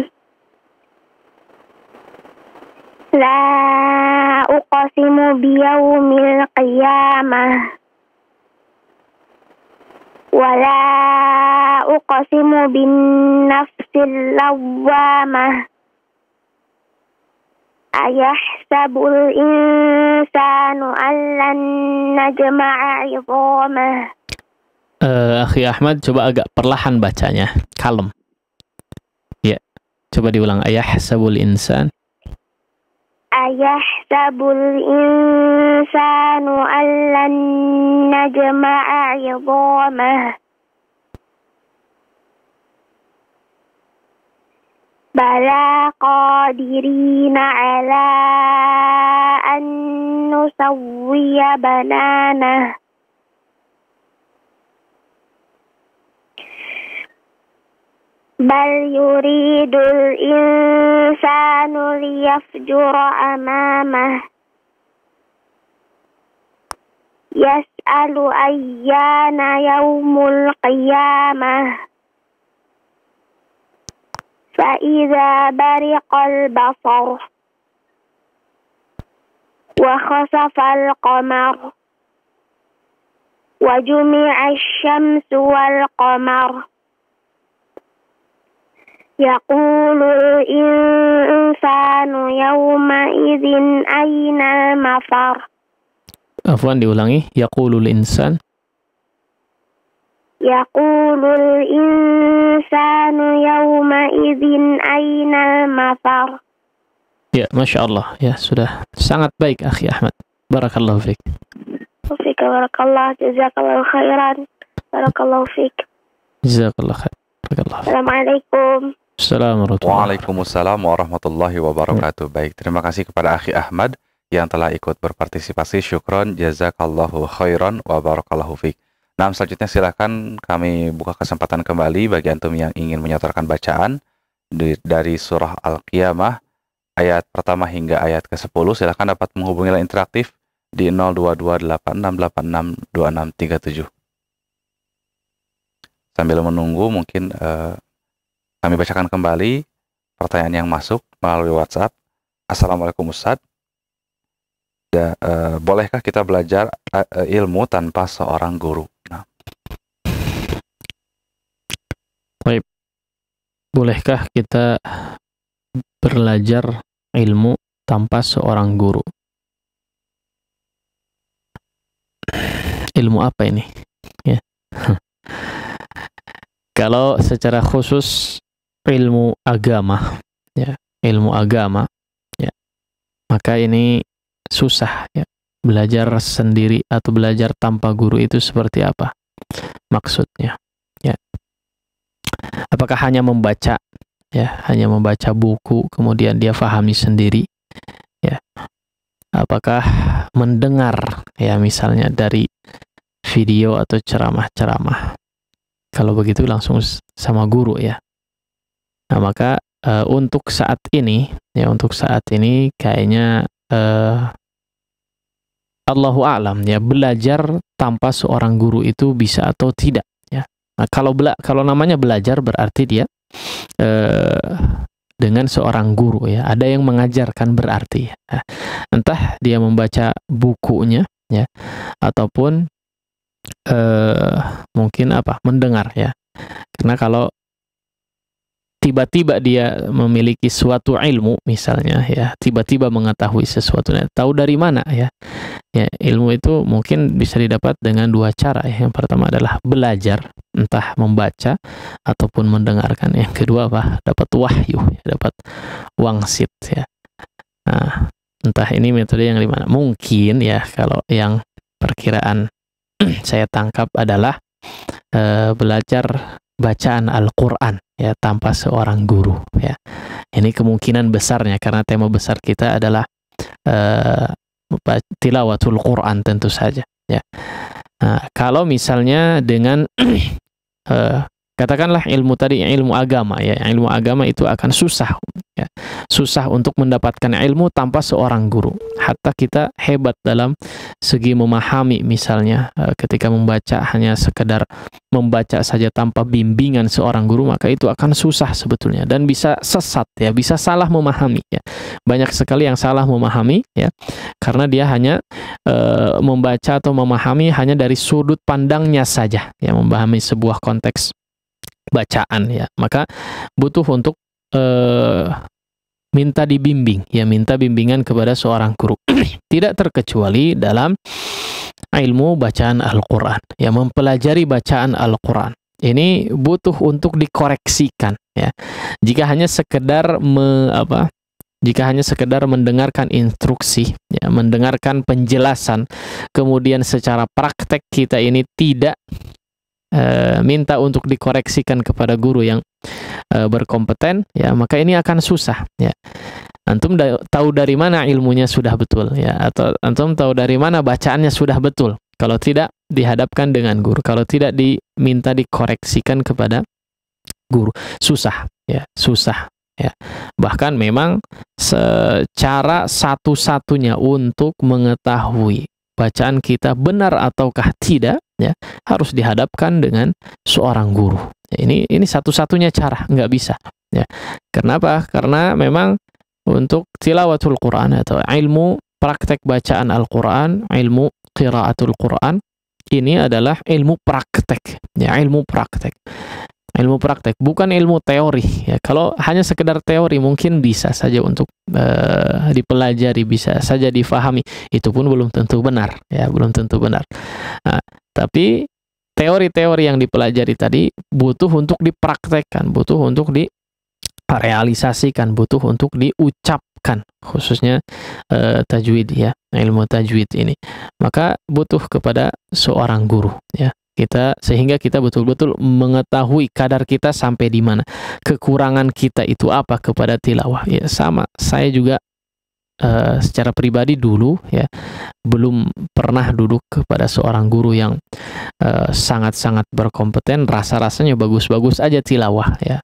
La uqsimu biyaumil qiyamah. Wala uqsimu bin nafsil lawwamah. Ayahsabul insanu allan najma'a 'idhamah. Akhi Ahmad, coba agak perlahan bacanya, kalem. Ya, coba diulang. Ayahsabul insan. Ayahsabul insanu allan najma'a 'idhamah. Bala qadirina ala an nusawwiya bananah. Bal yuridul insanu liyafjura amamah. Yas'alu ayyana yaumul qiyamah. Fa'idha bariqal basar وخسف القمر وجمع الشمس والقمر يقول الإنسان يومئذ أين المفر. Afwan, diulangi. Yaqulul insan. Yaqulul insanu yawma idzin aynal mafar. Ya, Masya Allah. Ya, sudah sangat baik, Akhi Ahmad. Barakallahu fiik. Fika barakallah, jazakallahu khairan. Barakallahu fiik. Jazakallahu khair. Barakallahu fiik. Assalamualaikum. Assalamualaikum. Waalaikumsalam warahmatullahi wabarakatuh. Baik, terima kasih kepada Akhi Ahmad yang telah ikut berpartisipasi. Syukron, jazakallahu khairan wa barakallahu fiik. Nah, selanjutnya silakan kami buka kesempatan kembali bagi antum yang ingin menyetorkan bacaan dari surah Al-Qiyamah ayat pertama hingga ayat ke-10. Silakan dapat menghubungi line interaktif di 022868662637. Sambil menunggu mungkin kami bacakan kembali pertanyaan yang masuk melalui WhatsApp. Assalamualaikum Ustaz. Bolehkah kita belajar ilmu tanpa seorang guru? Nah. Baik. Bolehkah kita belajar ilmu tanpa seorang guru? Ilmu apa ini? Ya. Kalau secara khusus ilmu agama, ya, ilmu agama, ya, maka ini susah, ya. Belajar sendiri atau belajar tanpa guru itu seperti apa maksudnya, ya? Apakah hanya membaca, ya, hanya membaca buku kemudian dia fahami sendiri, ya? Apakah mendengar, ya, misalnya dari video atau ceramah-ceramah? Kalau begitu langsung sama guru, ya. Nah, maka untuk saat ini, ya, untuk saat ini kayaknya Allahu a'lam, ya, belajar tanpa seorang guru itu bisa atau tidak, ya. Nah, kalau namanya belajar berarti dia dengan seorang guru, ya, ada yang mengajarkan berarti, ya. Entah dia membaca bukunya, ya, ataupun mungkin mendengar, ya. Karena kalau tiba-tiba dia memiliki suatu ilmu misalnya, ya, tiba-tiba mengetahui sesuatu, tahu dari mana, ya? Ya, ilmu itu mungkin bisa didapat dengan dua cara, ya. Yang pertama adalah belajar, entah membaca ataupun mendengarkan. Yang kedua dapat wahyu, ya, dapat wangsit, ya. Nah, entah ini metode yang dimana. Mungkin, ya, kalau yang perkiraan saya tangkap adalah belajar bacaan Al-Quran, ya, tanpa seorang guru, ya. Ini kemungkinan besarnya karena tema besar kita adalah tilawatul Quran tentu saja, ya. Nah, kalau misalnya dengan katakanlah ilmu tadi, ilmu agama, ya, ilmu agama itu akan susah, ya, susah untuk mendapatkan ilmu tanpa seorang guru. Hatta kita hebat dalam segi memahami, misalnya ketika membaca hanya sekedar membaca saja tanpa bimbingan seorang guru, maka itu akan susah sebetulnya dan bisa sesat, ya, bisa salah memahami, ya. Banyak sekali yang salah memahami, ya, karena dia hanya membaca atau memahami hanya dari sudut pandangnya saja, ya, memahami sebuah konteks bacaan, ya. Maka butuh untuk minta dibimbing, ya, minta bimbingan kepada seorang guru. Tidak terkecuali dalam ilmu bacaan Al-Quran, ya, mempelajari bacaan Al-Quran. Ini butuh untuk dikoreksikan, ya. Jika hanya sekedar mendengarkan instruksi, ya, mendengarkan penjelasan, kemudian secara praktek kita ini tidak minta untuk dikoreksikan kepada guru yang berkompeten, ya, maka ini akan susah, ya. Antum tahu dari mana ilmunya sudah betul, ya, atau antum tahu dari mana bacaannya sudah betul kalau tidak dihadapkan dengan guru, kalau tidak diminta dikoreksikan kepada guru? Susah, ya, susah, ya. Bahkan memang secara satu-satunya untuk mengetahui bacaan kita benar ataukah tidak, ya, harus dihadapkan dengan seorang guru. Ya, ini satu-satunya cara, nggak bisa, ya. Kenapa? Karena memang untuk tilawatul Quran atau ilmu praktek bacaan Al-Quran, ilmu qiraatul Quran, ini adalah ilmu praktek, ya, ilmu praktek. Ilmu praktek, bukan ilmu teori. Ya, kalau hanya sekedar teori mungkin bisa saja untuk dipelajari, bisa saja difahami. Itu pun belum tentu benar, ya, belum tentu benar. Nah, tapi teori-teori yang dipelajari tadi butuh untuk dipraktekkan, butuh untuk direalisasikan, butuh untuk diucapkan, khususnya tajwid, ya, ilmu tajwid ini. Maka butuh kepada seorang guru, ya. Sehingga kita betul-betul mengetahui kadar kita sampai di mana, kekurangan kita itu apa kepada tilawah. Ya, sama, saya juga secara pribadi dulu, ya, belum pernah duduk kepada seorang guru yang sangat-sangat berkompeten. Rasa-rasanya bagus-bagus aja tilawah, ya,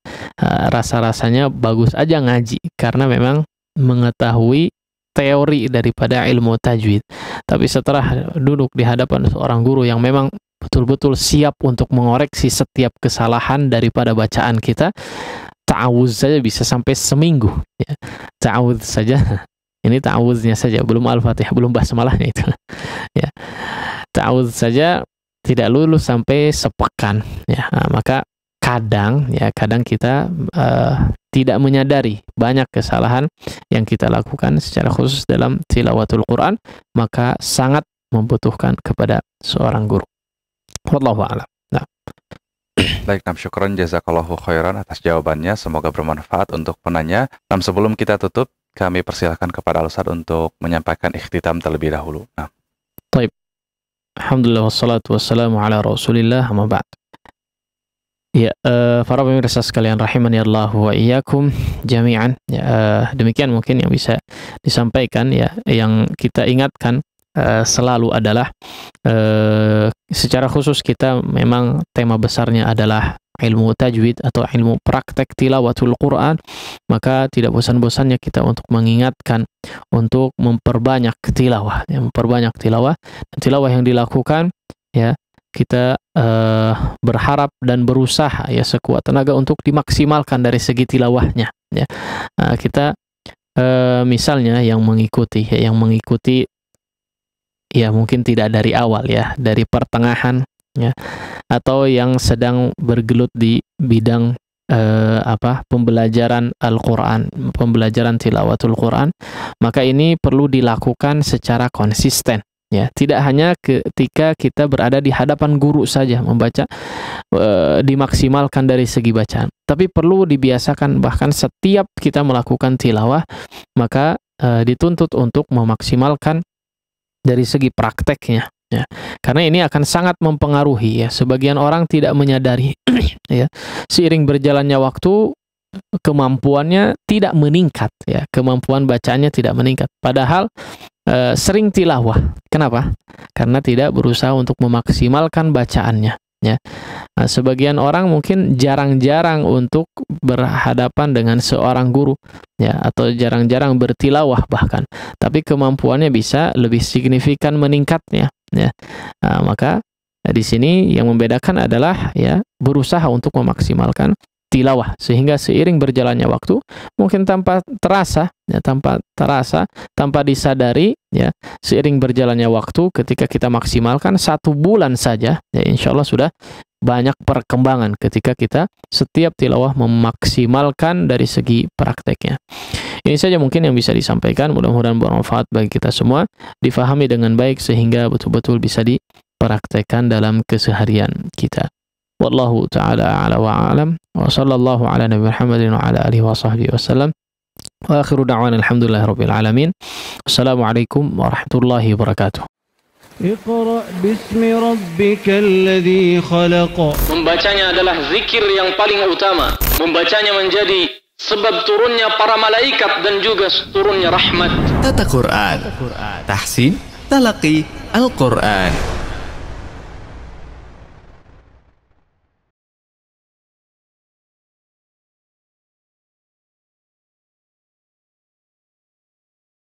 rasa-rasanya bagus aja ngaji, karena memang mengetahui teori daripada ilmu tajwid. Tapi setelah duduk di hadapan seorang guru yang memang betul-betul siap untuk mengoreksi setiap kesalahan daripada bacaan kita, ta'awuz saja bisa sampai seminggu, ya. Ta'awuz saja, ini ta'awuznya saja, belum Al-Fatihah, belum basmalahnya itu, ya. Ta'awuz saja tidak lulus sampai sepekan, ya. Nah, maka kadang kita tidak menyadari banyak kesalahan yang kita lakukan secara khusus dalam tilawatul Quran, maka sangat membutuhkan kepada seorang guru. Wallahu a'lam. Nah. Baik, syukron jazakallahu khairan atas jawabannya. Semoga bermanfaat untuk penanya. Sebelum kita tutup, kami persilahkan kepada Al-Ustaz untuk menyampaikan ikhtitam terlebih dahulu. Nah. Baik. Alhamdulillah wassalatu wassalamu ala Rasulillah, amma ba'd. Ya, para pemirsa sekalian rahimani Allah wa iyyakum jami'an. Ya, demikian mungkin yang bisa disampaikan, ya. Yang kita ingatkan selalu adalah secara khusus kita memang tema besarnya adalah ilmu tajwid atau ilmu praktek tilawatul Quran, maka tidak bosan-bosannya kita untuk mengingatkan untuk memperbanyak tilawah, ya, memperbanyak tilawah. Dan tilawah yang dilakukan, ya, kita berharap dan berusaha, ya, sekuat tenaga untuk dimaksimalkan dari segi tilawahnya, ya. Kita misalnya yang mengikuti, ya, mungkin tidak dari awal, ya, dari pertengahan, ya, atau yang sedang bergelut di bidang pembelajaran Al-Quran, pembelajaran tilawatul Quran, maka ini perlu dilakukan secara konsisten, ya. Tidak hanya ketika kita berada di hadapan guru saja membaca, dimaksimalkan dari segi bacaan, tapi perlu dibiasakan bahkan setiap kita melakukan tilawah, maka dituntut untuk memaksimalkan dari segi prakteknya, ya. Karena ini akan sangat mempengaruhi, ya. Sebagian orang tidak menyadari, ya, seiring berjalannya waktu kemampuannya tidak meningkat, ya, kemampuan bacaannya tidak meningkat, padahal sering tilawah. Kenapa? Karena tidak berusaha untuk memaksimalkan bacaannya, ya. Nah, sebagian orang mungkin jarang-jarang untuk berhadapan dengan seorang guru, ya, atau jarang-jarang bertilawah bahkan, tapi kemampuannya bisa lebih signifikan meningkatnya, ya. Nah, maka di sini yang membedakan adalah, ya, berusaha untuk memaksimalkan tilawah, sehingga seiring berjalannya waktu, mungkin tanpa terasa, ya, tanpa disadari, ya, seiring berjalannya waktu, ketika kita maksimalkan 1 bulan saja, ya, insya Allah sudah banyak perkembangan ketika kita setiap tilawah memaksimalkan dari segi prakteknya. Ini saja mungkin yang bisa disampaikan, mudah-mudahan bermanfaat bagi kita semua, difahami dengan baik sehingga betul-betul bisa dipraktekkan dalam keseharian kita. Wallahu ta'ala a'la wa a'lam, wa sallallahu ala nabi Muhammadin wa ala alihi wa sahbihi wasallam, wa akhiru da'wana alhamdulillahi rabbil alamin. Assalamualaikum warahmatullahi wabarakatuh. Iqra bismi rabbikal ladzi khalaq. Membacanya adalah zikir yang paling utama. Membacanya menjadi sebab turunnya para malaikat dan juga turunnya rahmat. Tata Quran, tahsin, talaqi Al-Quran.